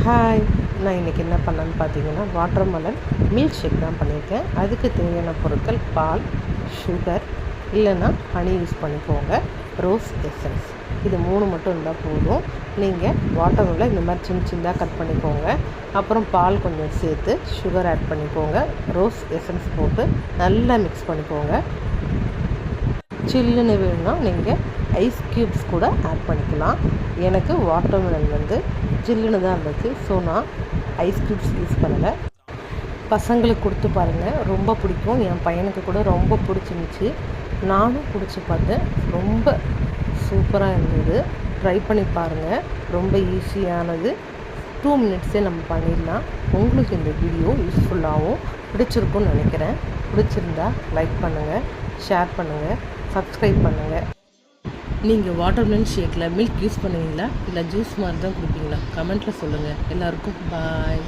Hi, நான் இன்றைக்கி என்ன பண்ணேன்னு பார்த்தீங்கன்னா வாட்டர்மெலன் மில்க் ஷேக் தான் பண்ணியிருக்கேன். அதுக்கு தேவையான பொருட்கள் பால், சுகர், இல்லைன்னா ஹனி யூஸ் பண்ணிக்கோங்க, ரோஸ் எசன்ஸ். இது 3 மட்டும் இருந்தால் போதும். நீங்கள் வாட்டர்மெலன் இந்த மாதிரி சின்ன சின்னதாக கட் பண்ணிக்கோங்க. அப்புறம் பால் கொஞ்சம் சேர்த்து சுகர் ஆட் பண்ணிக்கோங்க, ரோஸ் எசன்ஸ் போட்டு நல்லா மிக்ஸ் பண்ணிக்கோங்க. சில்லுன்னு வேணும்னா நீங்கள் ஐஸ் க்யூப்ஸ் கூட ஆட் பண்ணிக்கலாம். எனக்கு வாட்டர்மெலன் ஜில்லுன்னு தான் இருந்துச்சு, ஸோ நான் ஐஸ் க்யூப்ஸ் யூஸ் பண்ணலை. பசங்களுக்கு கொடுத்து பாருங்கள், ரொம்ப பிடிக்கும். என் பையனுக்கு கூட ரொம்ப பிடிச்சிருந்துச்சி. நானும் குடிச்சு பார்த்தேன், ரொம்ப சூப்பராக இருந்தது. ட்ரை பண்ணி பாருங்கள், ரொம்ப ஈஸியானது. 2 மினிட்ஸே நம்ம பண்ணிடலாம். உங்களுக்கு இந்த வீடியோ யூஸ்ஃபுல்லாகவும் பிடிச்சிருக்குன்னு நினைக்கிறேன். பிடிச்சிருந்தா லைக் பண்ணுங்கள், ஷேர் பண்ணுங்கள், சப்ஸ்கிரைப் பண்ணுங்கள். நீங்கள் வாட்டர்மெலன் ஷேக்கில் மில்க் யூஸ் பண்ணுவீங்களா இல்லை ஜூஸ் மாதிரி தான் குடிப்பீங்களா? கமெண்ட்டில் சொல்லுங்கள். எல்லாருக்கும் பாய்.